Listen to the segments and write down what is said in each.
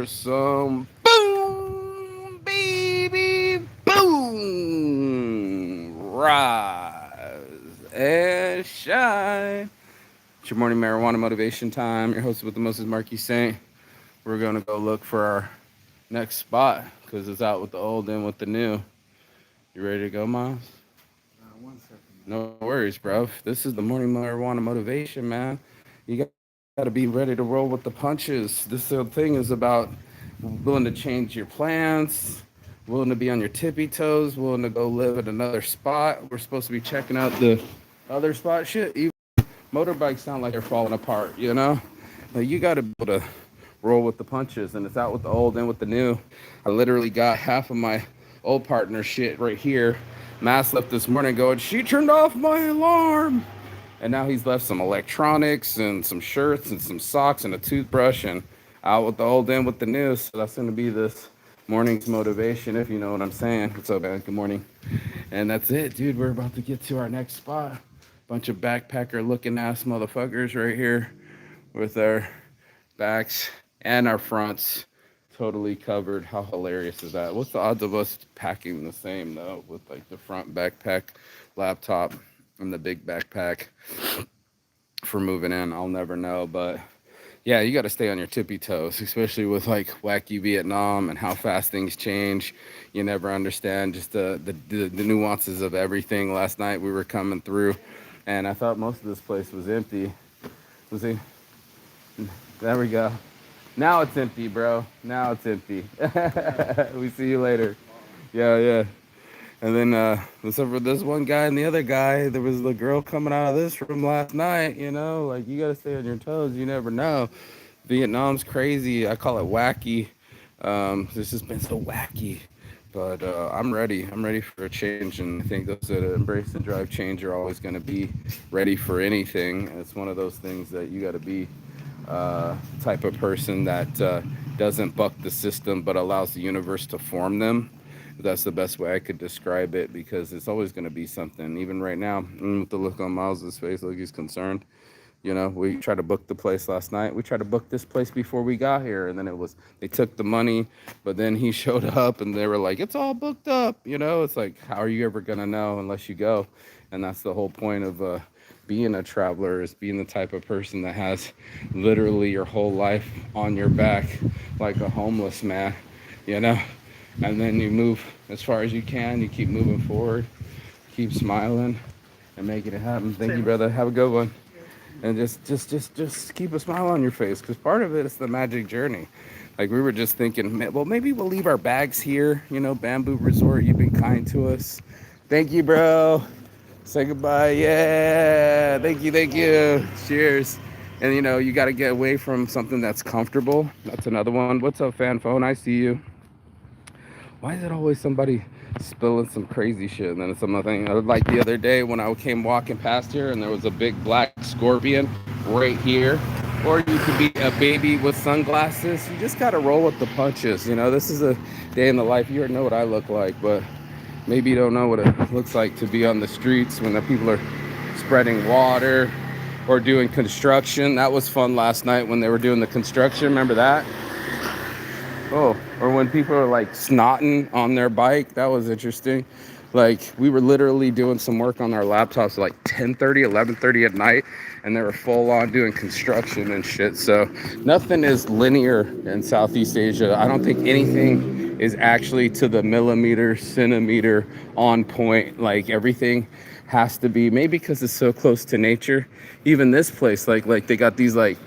some boom, baby, boom, rise and shine. It's your morning marijuana motivation time. Your host with the most is Marky Saint. We're gonna go look for our next spot because it's out with the old and with the new. You ready to go, Miles? 1 second, man. No worries, bro. This is the morning marijuana motivation, man. You got to be ready to roll with the punches. This whole thing is about willing to change your plans, willing to be on your tippy toes, willing to go live at another spot. We're supposed to be checking out the other spot. Shit, even motorbikes sound like they're falling apart, you know? Like, you got to be able to roll with the punches, and it's out with the old and with the new. I literally got half of my old partner shit right here. Mass left this morning going, she turned off my alarm. And now he's left some electronics and some shirts and some socks and a toothbrush and out with the old and with the new. So that's going to be this morning's motivation, if you know what I'm saying. What's up, man? Good morning. And that's it, dude. We're about to get to our next spot. Bunch of backpacker looking ass motherfuckers right here with our backs and our fronts totally covered. How hilarious is that? What's the odds of us packing the same though, with like the front backpack, laptop, and the big backpack for moving in? I'll never know, but yeah, you got to stay on your tippy toes, especially with like wacky Vietnam and how fast things change. You never understand just the nuances of everything. Last night we were coming through, and I thought most of this place was empty. Was he? There we go. Now it's empty, bro. Now it's empty. We see you later. Yeah, yeah. And then, except for this one guy and the other guy, there was the girl coming out of this room last night. You know, like you gotta stay on your toes. You never know. Vietnam's crazy. I call it wacky. This has been so wacky. But I'm ready. I'm ready for a change, and I think those that embrace and drive change are always going to be ready for anything. And it's one of those things that you got to be type of person that doesn't buck the system, but allows the universe to form them. That's the best way I could describe it because it's always going to be something. Even right now, with the look on Miles' face, like he's concerned. You know, we tried to book the place last night. We tried to book this place before we got here, and then it was they took the money, but then he showed up and they were like, "It's all booked up." You know, it's like, how are you ever gonna know unless you go? And that's the whole point of being a traveler, is being the type of person that has literally your whole life on your back, like a homeless man. You know, and then you move as far as you can. You keep moving forward, keep smiling, and making it happen. Thank you, brother. Have a good one. And just keep a smile on your face, because part of it is the magic journey. Like we were just thinking, well, maybe we'll leave our bags here. You know, Bamboo Resort, you've been kind to us. Thank you, bro. Say goodbye. Yeah, thank you, thank you. Cheers. And you know, you got to get away from something that's comfortable. That's another one. What's up, fan phone? I see you. Why is it always somebody spilling some crazy shit? And then it's something like the other day when I came walking past here and there was a big black scorpion right here. Or you could be a baby with sunglasses. You just gotta roll with the punches. You know, this is a day in the life. You already know what I look like, but maybe you don't know what it looks like to be on the streets when the people are spreading water or doing construction. That was fun last night when they were doing the construction. Remember that? Oh, or when people are like snotting on their bike, that was interesting. Like we were literally doing some work on our laptops at like 10:30, 11:30 at night, and they were full on doing construction and shit. So nothing is linear in Southeast Asia. I don't think anything is actually to the millimeter, centimeter on point. Like everything has to be, maybe because it's so close to nature. Even this place, like they got these like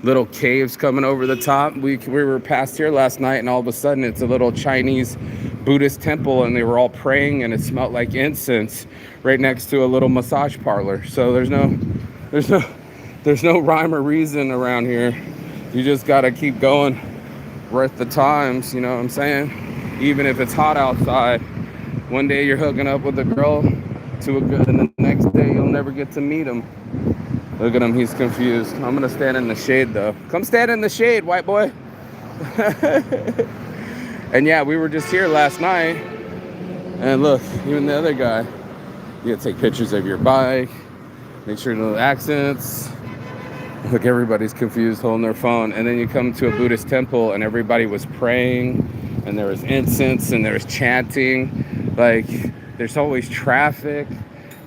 little caves coming over the top. We were past here last night, and all of a sudden it's a little Chinese Buddhist temple, and they were all praying, and it smelled like incense right next to a little massage parlor. So there's no there's no rhyme or reason around here. You just gotta keep going with the times, you know what I'm saying? Even if it's hot outside, one day you're hooking up with a girl to a good, and the next day you'll never get to meet him. Look at him, he's confused. I'm gonna stand in the shade though. Come stand in the shade, white boy. And yeah, we were just here last night. And look, even the other guy. You gotta take pictures of your bike. Make sure no accents. Like everybody's confused holding their phone. And then you come to a Buddhist temple and everybody was praying and there was incense and there was chanting. Like there's always traffic.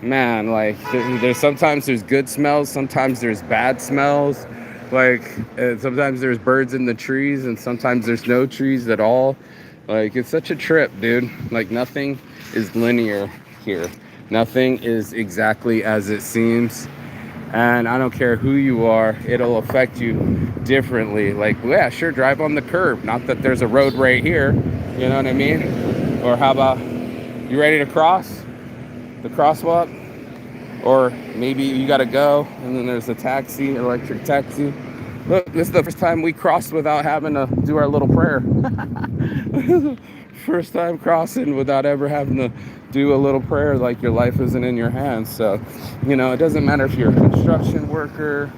Man, like there's sometimes there's good smells, sometimes there's bad smells. Like sometimes there's birds in the trees and sometimes there's no trees at all. Like it's such a trip, dude. Like nothing is linear here. Nothing is exactly as it seems. And I don't care who you are, it'll affect you differently. Like, yeah, sure, drive on the curb. Not that there's a road right here, you know what I mean? Or how about, you ready to cross the crosswalk? Or maybe you gotta go, and then there's a taxi, electric taxi. Look, this is the first time we crossed without having to do our little prayer. First time crossing without ever having to do a little prayer, like your life isn't in your hands. So, you know, it doesn't matter if you're a construction worker.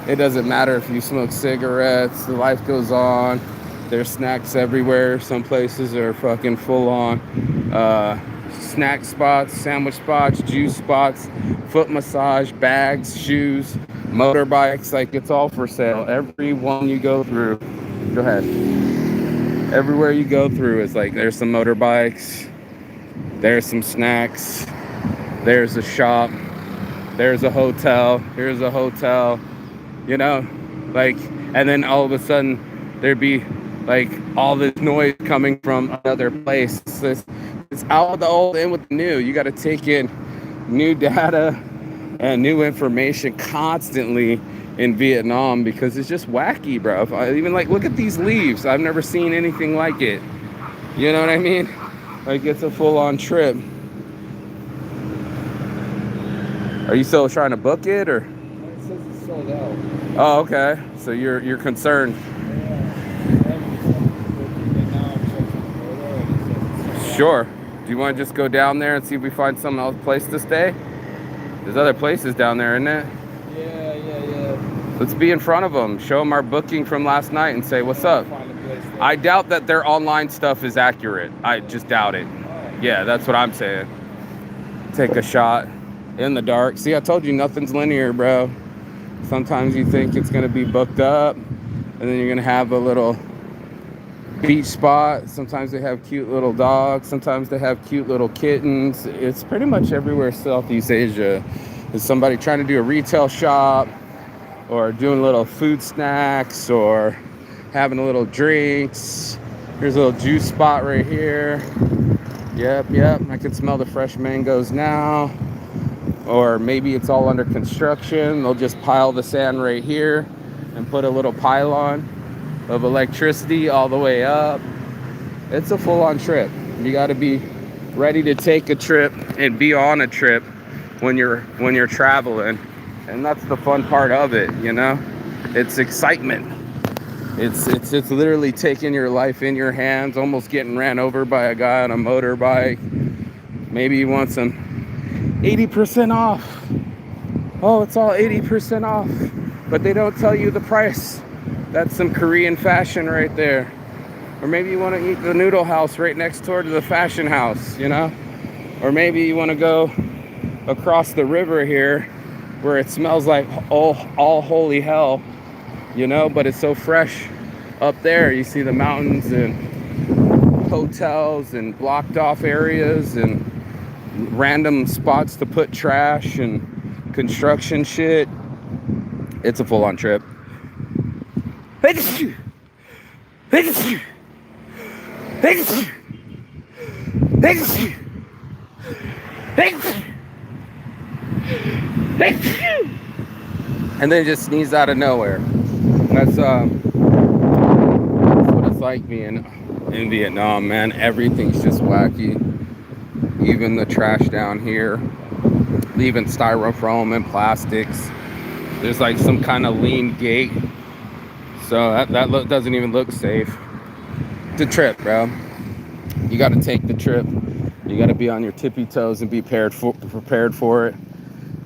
It doesn't matter if you smoke cigarettes. The life goes on. There's snacks everywhere. Some places are fucking full on snack spots, sandwich spots, juice spots, foot massage, bags, shoes, motorbikes. Like it's all for sale. Every one you go through, go ahead. Everywhere you go through is like there's some motorbikes, there's some snacks, there's a shop, there's a hotel, here's a hotel, you know, like, and then all of a sudden there'd be like all this noise coming from another place. It's out with the old, in with the new. You got to take in new data and new information constantly in Vietnam because it's just wacky, bro. Even like, look at these leaves. I've never seen anything like it. You know what I mean? Like it's a full-on trip. Are you still trying to book it or? It says it's sold out. Oh, okay. So you're concerned. Sure. Do you want to just go down there and see if we find some else place to stay? There's other places down there, isn't it? Yeah. Let's be in front of them. Show them our booking from last night and say, what's up? I doubt that their online stuff is accurate. I just doubt it. Yeah, that's what I'm saying. Take a shot in the dark. See, I told you nothing's linear, bro. Sometimes you think it's going to be booked up and then you're going to have a little beach spot. Sometimes they have cute little dogs. Sometimes they have cute little kittens. It's pretty much everywhere Southeast Asia. Is somebody trying to do a retail shop or doing little food snacks or having a little drinks. Here's a little juice spot right here. Yep. I can smell the fresh mangoes now. Or maybe it's all under construction. They'll just pile the sand right here and put a little pylon of electricity all the way up. It's a full-on trip. You got to be ready to take a trip and be on a trip when you're traveling, and that's the fun part of it, you know. It's excitement. It's literally taking your life in your hands, almost getting ran over by a guy on a motorbike. Maybe you want some 80% off. Oh, it's all 80% off, but they don't tell you the price. That's some Korean fashion right there. Or maybe you want to eat the noodle house right next door to the fashion house, you know? Or maybe you want to go across the river here where it smells like all holy hell, you know? But it's so fresh up there. You see the mountains and hotels and blocked off areas and random spots to put trash and construction shit. It's a full-on trip. And then just sneeze out of nowhere. That's what it's like being in Vietnam, man. Everything's just wacky. Even the trash down here, leaving styrofoam and plastics. There's like some kind of lean gate, so that doesn't even look safe. It's a trip, bro. You got to take the trip. You got to be on your tippy toes and be prepared for it.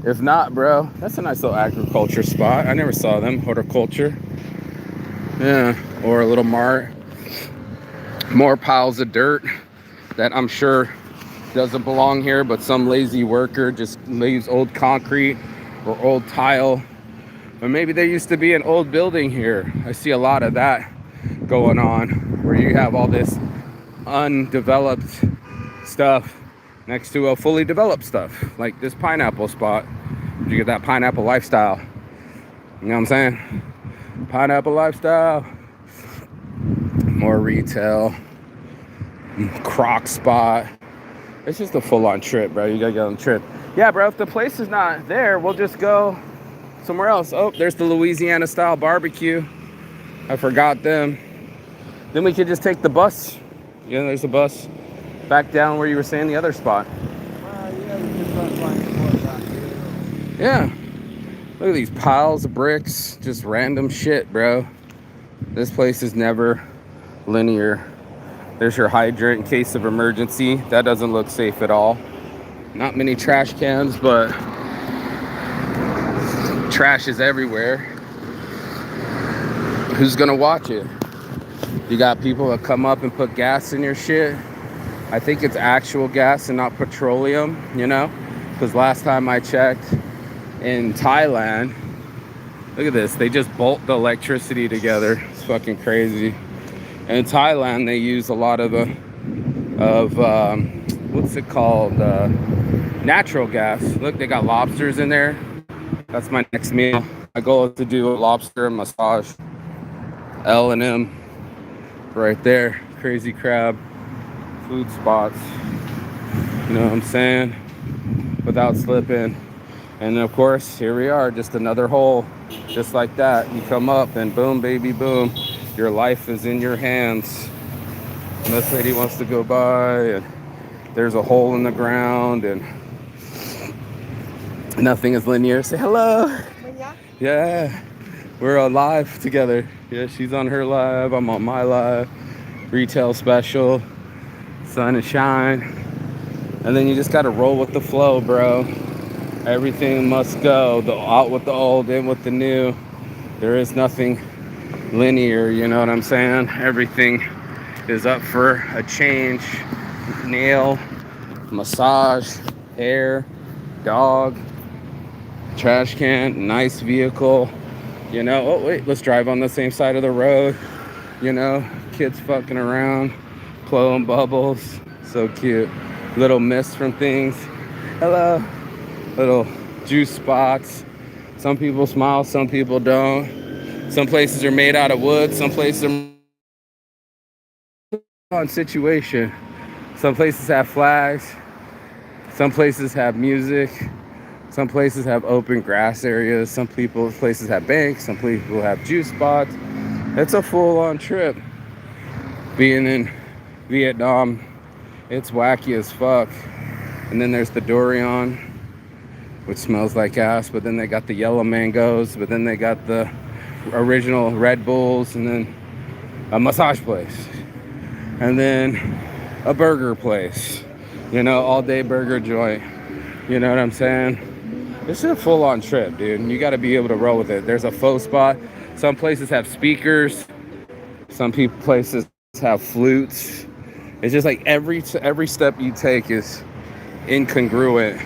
If not, bro, that's a nice little agriculture spot. I never saw them. Horticulture. Yeah, or a little mart. More piles of dirt that I'm sure doesn't belong here, but some lazy worker just leaves old concrete or old tile Or maybe there used to be an old building here. I see a lot of that going on, where you have all this undeveloped stuff next to a fully developed stuff, like this pineapple spot. You get that pineapple lifestyle. You know what I'm saying? Pineapple lifestyle. More retail. Croc spot. It's just a full-on trip, bro. You gotta go on a trip. Yeah, bro, if the place is not there, we'll just go somewhere else. Oh, there's the Louisiana style barbecue. I forgot them. Then we could just take the bus. Yeah, there's a bus back down where you were saying the other spot. Yeah, we just try to find some more down here. Yeah. Look at these piles of bricks. Just random shit, bro. This place is never linear. There's your hydrant in case of emergency. That doesn't look safe at all. Not many trash cans, but trash is everywhere. Who's gonna watch it? You got people that come up and put gas in your shit. I think it's actual gas and not petroleum, you know? Because last time I checked in Thailand, look at this, they just bolt the electricity together. It's fucking crazy. And in Thailand, they use a lot of what's it called? Natural gas. Look, they got lobsters in there. That's my next meal. My goal is to do a lobster massage. L&M right there. Crazy crab food spots. You know what I'm saying? Without slipping. And of course, here we are, just another hole. Just like that. You come up and boom, baby, boom. Your life is in your hands. And this lady wants to go by, and there's a hole in the ground, and nothing is linear. Say hello. Yeah, we're alive together. Yeah, she's on her live, I'm on my live. Retail special, sun and shine. And then you just gotta roll with the flow, bro. Everything must go. Out with the old, in with the new. There is nothing linear, you know what I'm saying? Everything is up for a change. Nail, massage, hair, dog, trash can, nice vehicle, you know. Oh wait, let's drive on the same side of the road, you know. Kids fucking around, blowing bubbles, so cute. Little mist from things. Hello. Little juice spots. Some people smile, some people don't. Some places are made out of wood. Some places are on situation. Some places have flags. Some places have music. Some places have open grass areas. Some places have banks. Some people have juice spots. It's a full-on trip. Being in Vietnam, it's wacky as fuck. And then there's the durian, which smells like ass. But then they got the yellow mangoes. But then they got the original Red Bulls, and then a massage place, and then a burger place, you know, all day burger joint. You know what I'm saying? This is a full-on trip, dude. You got to be able to roll with it. There's a faux spot. Some places have speakers. Some places have flutes. It's just like every step you take is incongruent,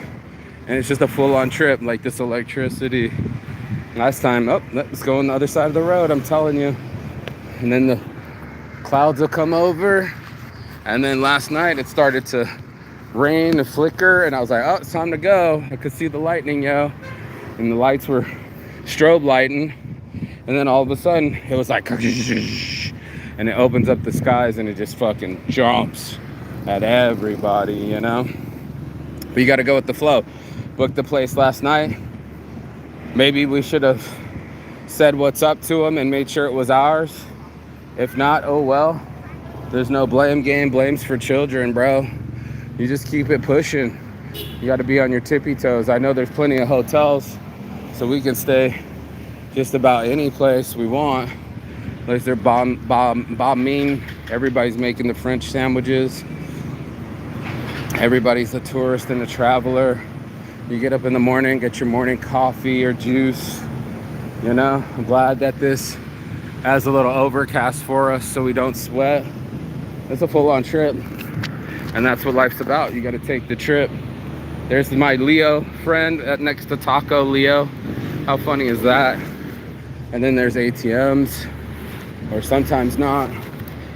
and it's just a full-on trip. Like this electricity. Last time, oh, let's go on the other side of the road, I'm telling you. And then the clouds will come over. And then last night it started to rain and flicker, and I was like, oh, it's time to go. I could see the lightning, yo. And the lights were strobe lighting. And then all of a sudden it was like, and it opens up the skies and it just fucking jumps at everybody, you know? But you gotta go with the flow. Booked the place last night. Maybe we should have said what's up to them and made sure it was ours. If not, oh well. There's no blame game. Blame's for children, bro. You just keep it pushing. You got to be on your tippy toes. I know there's plenty of hotels, so we can stay just about any place we want. Like they're bombing. Everybody's making the French sandwiches. Everybody's a tourist and a traveler. You get up in the morning, get your morning coffee or juice. You know, I'm glad that this has a little overcast for us so we don't sweat. It's a full-on trip, and that's what life's about. You got to take the trip. There's my Leo friend next to Taco Leo. How funny is that? And then there's ATMs, or sometimes not.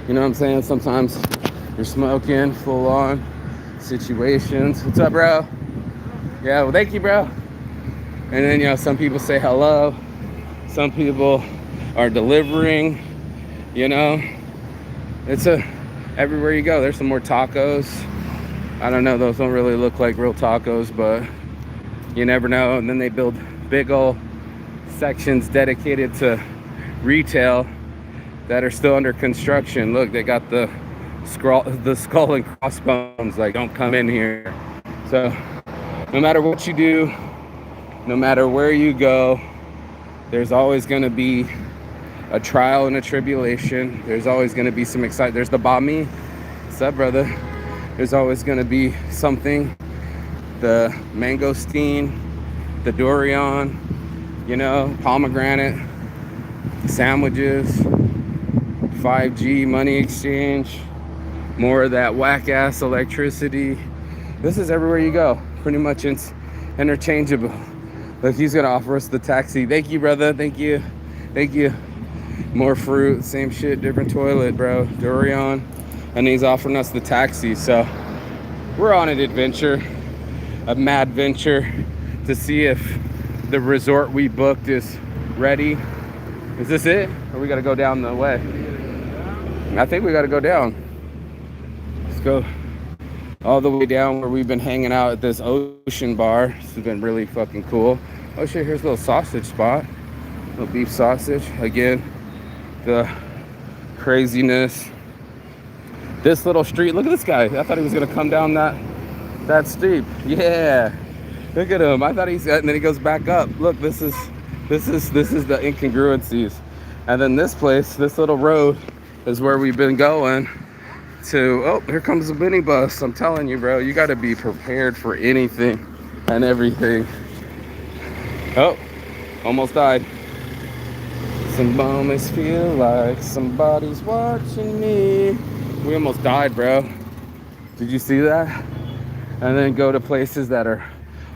You know what I'm saying? Sometimes you're smoking full on situations. What's up, bro? Yeah, well, thank you, bro. And then, some people say hello. Some people are delivering, you know. It's everywhere you go. There's some more tacos. I don't know, those don't really look like real tacos, but you never know. And then they build big old sections dedicated to retail that are still under construction. Look, they got the skull and crossbones, like, don't come in here. So no matter what you do, no matter where you go, there's always going to be a trial and a tribulation. There's always going to be some excitement. There's the bami. What's up, brother? There's always going to be something. The mangosteen, the durian, pomegranate, sandwiches, 5G money exchange, more of that whack-ass electricity. This is everywhere you go. Pretty much it's interchangeable. Look, he's going to offer us the taxi. Thank you, brother. Thank you. Thank you. More fruit, same shit, different toilet, bro. Durian. And he's offering us the taxi. So we're on an adventure, a mad venture, to see if the resort we booked is ready. Is this it? Or we got to go down the way? I think we got to go down. Let's go all the way down where we've been hanging out at this ocean bar. This has been really fucking cool. Oh shit, here's a little sausage spot. Little beef sausage. Again, the craziness. This little street, look at this guy. I thought he was gonna come down that steep. Yeah, look at him. I thought and then he goes back up. Look, this is the incongruencies. And then this place, this little road, is where we've been going to. Oh, here comes the minibus. I'm telling you, bro, you got to be prepared for anything and everything. Oh, almost died. Some moments feel like somebody's watching me. We almost died, bro. Did you see that? And then go to places that are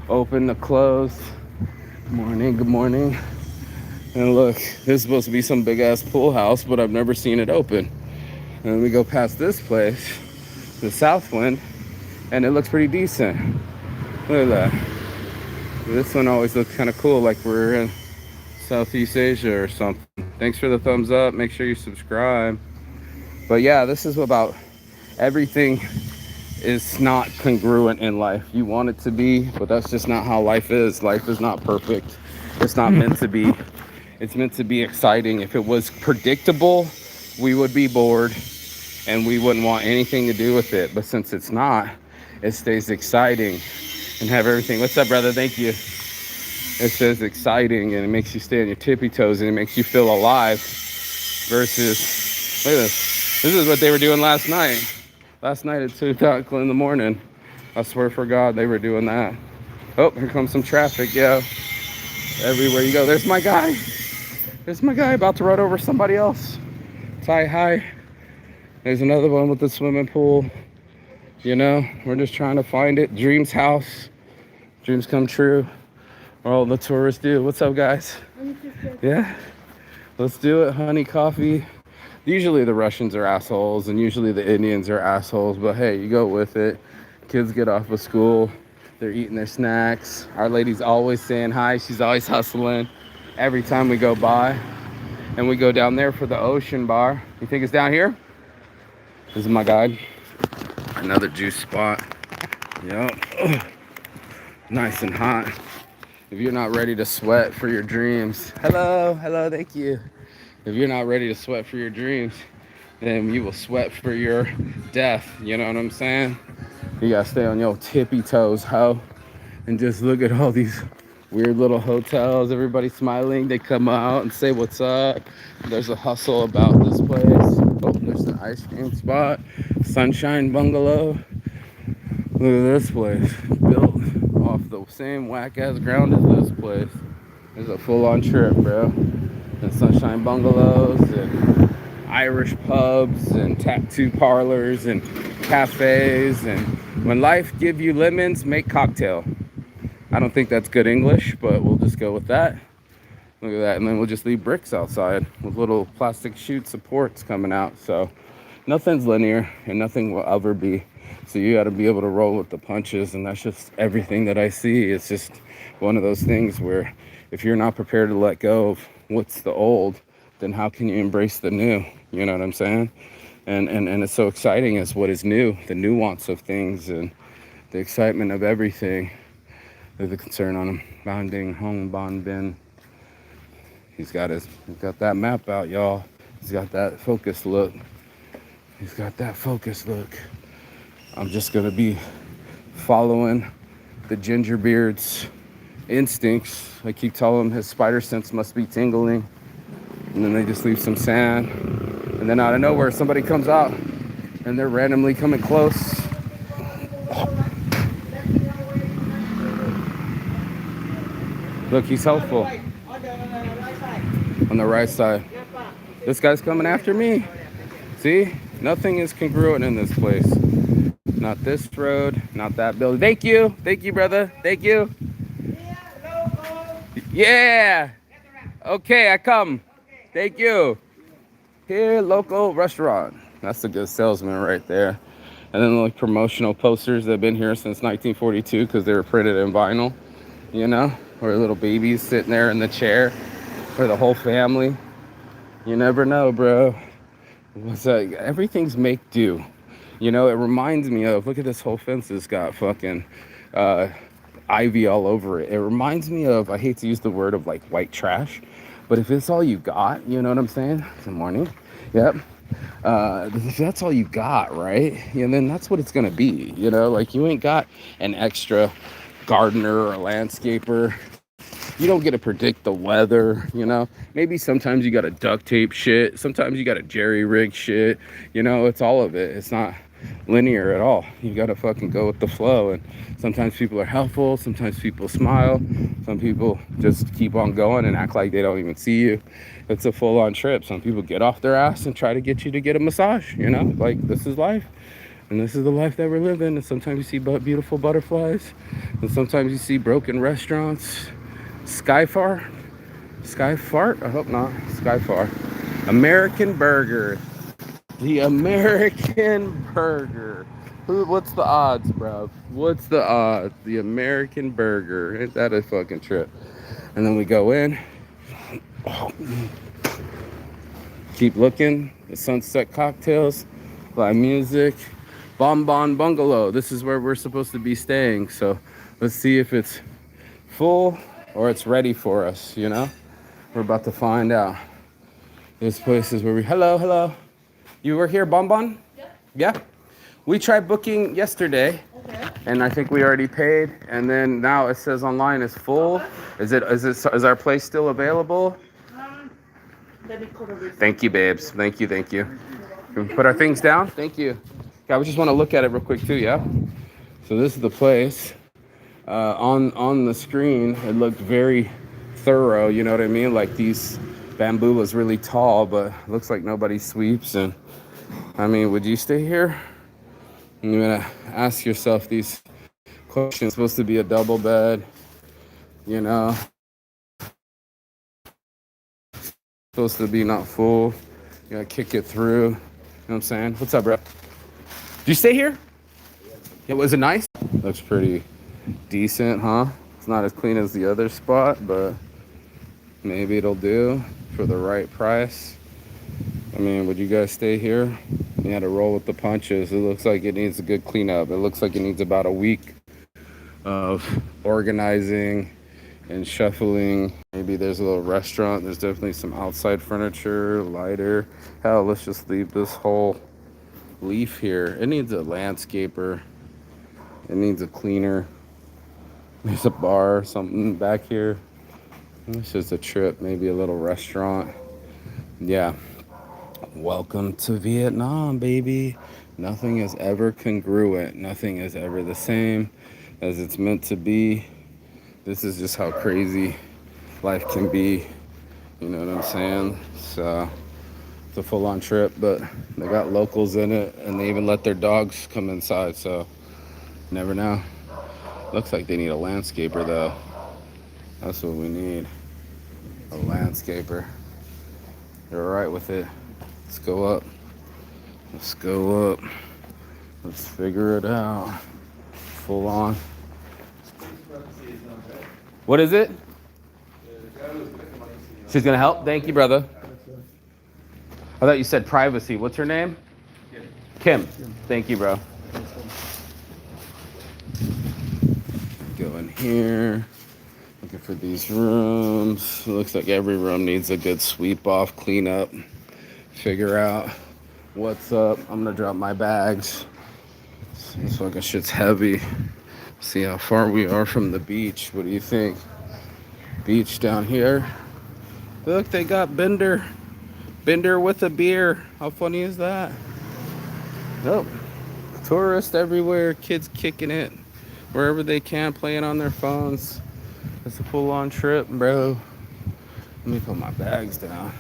open to close. Good morning. And look, this is supposed to be some big ass pool house, but I've never seen it open. And we go past this place, the Southwind, and it looks pretty decent. Look at that. This one always looks kind of cool, like we're in Southeast Asia or something. Thanks for the thumbs up. Make sure you subscribe. But yeah, this is about everything is not congruent in life. You want it to be, but that's just not how life is. Life is not perfect. It's not meant to be. It's meant to be exciting. If it was predictable, we would be bored and we wouldn't want anything to do with it. But since it's not, it stays exciting and have everything. What's up, brother? Thank you. It says exciting and it makes you stay on your tippy toes and it makes you feel alive versus, look at this. This is what they were doing last night. Last night at 2 o'clock in the morning. I swear for God, they were doing that. Oh, here comes some traffic, yo. Everywhere you go. There's my guy. There's my guy about to run over somebody else. Tie high. There's another one with the swimming pool. We're just trying to find it. Dreams house. Dreams come true. All the tourists do. What's up, guys? Yeah? Let's do it. Honey, coffee. Usually the Russians are assholes and usually the Indians are assholes, but hey, you go with it. Kids get off of school. They're eating their snacks. Our lady's always saying hi. She's always hustling every time we go by. And we go down there for the ocean bar. You think it's down here? This is my guide. Another juice spot. Yep. Nice and hot. If you're not ready to sweat for your dreams. Hello, thank you. If you're not ready to sweat for your dreams, then you will sweat for your death. You know what I'm saying? You gotta stay on your tippy toes, ho. And just look at all these weird little hotels. Everybody smiling. They come out and say what's up. There's a hustle about this place. Oh, there's an ice cream spot. Sunshine Bungalow. Look at this place. Built off the same whack-ass ground as this place. It's a full-on trip, bro. And Sunshine Bungalows and Irish pubs and tattoo parlors and cafes. And when life give you lemons, make cocktail. I don't think that's good English, but we'll just go with that. Look at that. And then we'll just leave bricks outside with little plastic chute supports coming out. So nothing's linear and nothing will ever be. So you got to be able to roll with the punches. And that's just everything that I see. It's just one of those things where if you're not prepared to let go of what's the old, then how can you embrace the new? You know what I'm saying? And it's so exciting as what is new, the nuance of things and the excitement of everything. There's a concern on him. Bonding, Hong Bon Bin. He's got that map out, y'all. He's got that focus look. He's got that focus look. I'm just gonna be following the Gingerbeard's instincts. I keep telling him his spider sense must be tingling. And then they just leave some sand. And then out of nowhere, somebody comes out and they're randomly coming close. Look, he's helpful. On the right side. This guy's coming after me. See? Nothing is congruent in this place. Not this road, not that building. Thank you. Thank you, brother. Thank you. Yeah. Okay, I come. Thank you. Here, local restaurant. That's a good salesman right there. And then like promotional posters that have been here since 1942 because they were printed in vinyl, you know, or little babies sitting there in the chair for the whole family. You never know, bro. What's that? Everything's make do. You know, it reminds me of, look at this whole fence that's got fucking ivy all over it. It reminds me of, I hate to use the word of like white trash, but if it's all you got, you know what I'm saying? Good morning. Yep. If that's all you got, right? And then that's what it's gonna be, you know? Like you ain't got an extra gardener or landscaper. You don't get to predict the weather, you know? Maybe sometimes you gotta duct tape shit. Sometimes you gotta jerry rig shit. You know, it's all of it. It's not linear at all. You gotta fucking go with the flow. And sometimes people are helpful. Sometimes people smile. Some people just keep on going and act like they don't even see you. It's a full-on trip. Some people get off their ass and try to get you to get a massage, you know? Like, this is life. And this is the life that we're living. And sometimes you see beautiful butterflies. And sometimes you see broken restaurants. Skyfart? I hope not. Skyfar. American Burger. The American Burger. What's the odds, bro? What's the odds? The American Burger. Ain't that a fucking trip? And then we go in. Keep looking. The sunset cocktails. Live music. Bonbon Bungalow. This is where we're supposed to be staying. So let's see if it's full or it's ready for us, you know? We're about to find out. This place is where we... Hello. You were here, Bonbon? Yeah? We tried booking yesterday. Okay. And I think we already paid. And then now it says online it's full. Okay. Is our place still available? Let me call the... Thank you, babes. Thank you. Can we put our things down? Thank you. Yeah, we just want to look at it real quick too, yeah? So this is the place. On the screen, it looked very thorough, you know what I mean? Like these bamboo was really tall, but it looks like nobody sweeps. And I mean, would you stay here? And you're gonna ask yourself these questions. It's supposed to be a double bed, you know? Supposed to be not full. You gotta kick it through. You know what I'm saying? What's up, bro? Did you stay here? Yeah, was it nice? Looks pretty decent, huh? It's not as clean as the other spot, but maybe it'll do for the right price. I mean, would you guys stay here? You had to roll with the punches. It looks like it needs a good cleanup. It looks like it needs about a week of organizing and shuffling. Maybe there's a little restaurant. There's definitely some outside furniture, lighter. Hell, let's just leave this whole leaf here. It needs a landscaper. It needs a cleaner. There's a bar or something back here. It's just a trip, maybe a little restaurant. Yeah. Welcome to Vietnam, baby. Nothing is ever congruent. Nothing is ever the same as it's meant to be. This is just how crazy life can be. You know what I'm saying? So it's a full-on trip, but they got locals in it, and they even let their dogs come inside, so never know. Looks like they need a landscaper, though. That's what we need. A landscaper. You're all right with it. Let's go up. Let's go up. Let's figure it out. Full on. What is it? She's gonna help? Thank you, brother. I thought you said privacy. What's her name? Kim. Thank you, bro. Go in here. Looking for these rooms. It looks like every room needs a good sweep off, clean up, figure out what's up. I'm gonna drop my bags. This fucking shit's heavy. See how far we are from the beach. What do you think? Beach down here. Look, they got Bender. Bender with a beer. How funny is that? Nope. Tourists everywhere. Kids kicking it. Wherever they can, playing on their phones. It's a full-on trip, bro. Let me put my bags down.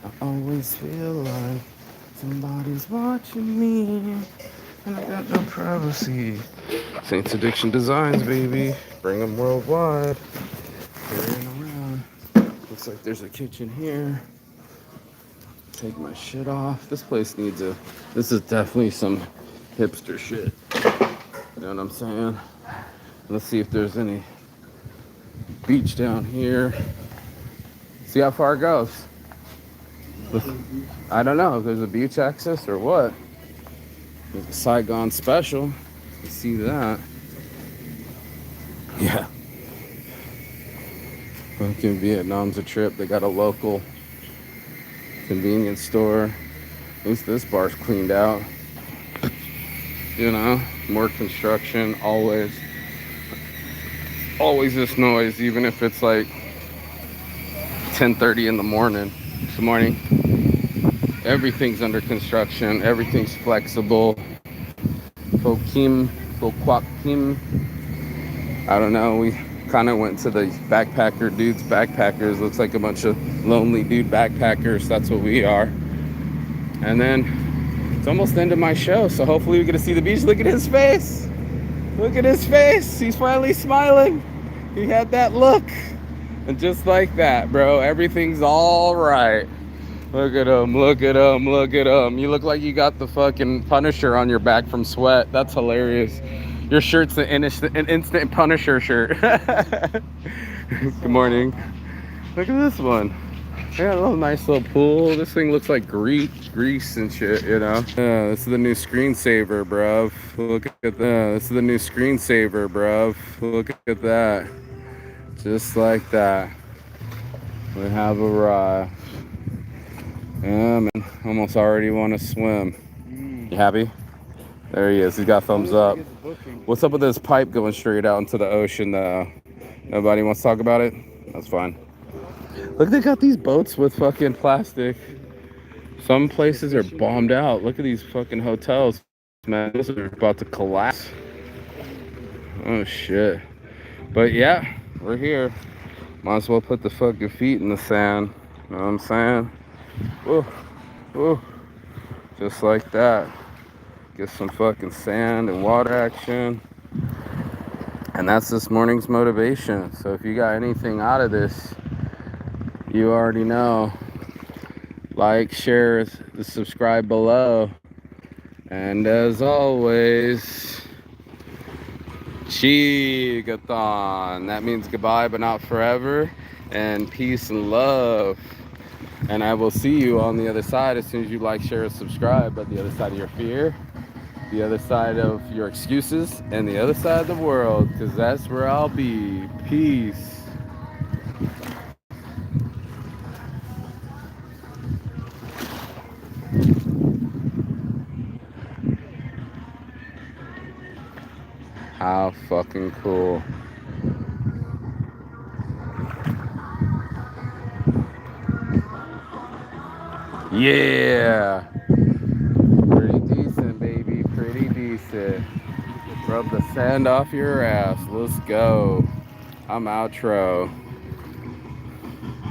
I always feel like somebody's watching me. And I got no privacy. Saints Addiction Designs, baby. Bring them worldwide. Carrying around. Looks like there's a kitchen here. Take my shit off. This place needs a... This is definitely some hipster shit. You know what I'm saying? Let's see if there's any beach down here. See how far it goes. I don't know if there's a beach access or what. There's a Saigon special. You see that? Yeah. Fucking Vietnam's a trip. They got a local convenience store. At least this bar's cleaned out. You know, more construction, always this noise, even if it's like 10:30 in the morning. Good morning. Everything's under construction. Everything's flexible. Fokim. I don't know. We kind of went to the backpacker dudes. Backpackers. Looks like a bunch of lonely dude backpackers. That's what we are. And then it's almost the end of my show. So hopefully we get to see the beach. Look at his face. Look at his face. He's finally smiling. He had that look. And just like that, bro, everything's all right. Look at him, look at him, look at him. You look like you got the fucking Punisher on your back from sweat. That's hilarious. Your shirt's an instant Punisher shirt. Good morning. Look at this one. They got a little nice little pool. This thing looks like grease and shit, you know? Yeah, this is the new screensaver, bruv. Look at that. This is the new screensaver, bruv. Look at that. Just like that. We have arrived. Yeah, man. Almost already want to swim. You happy? There he is. He's got thumbs up. What's up with this pipe going straight out into the ocean, though? Nobody wants to talk about it? That's fine. Look, they got these boats with fucking plastic. Some places are bombed out. Look at these fucking hotels. Man, this is about to collapse. Oh, shit. But, yeah, we're here. Might as well put the fucking feet in the sand. You know what I'm saying? Woo, woo. Just like that. Get some fucking sand and water action. And that's this morning's motivation. So if you got anything out of this, you already know. Like, share, subscribe below. And as always, Chigathon. That means goodbye, but not forever. And peace and love. And I will see you on the other side as soon as you like, share, and subscribe. But the other side of your fear, the other side of your excuses, and the other side of the world, because that's where I'll be. Peace. How fucking cool. Yeah. Pretty decent, baby. Pretty decent. Rub the sand off your ass. Let's go. I'm outro.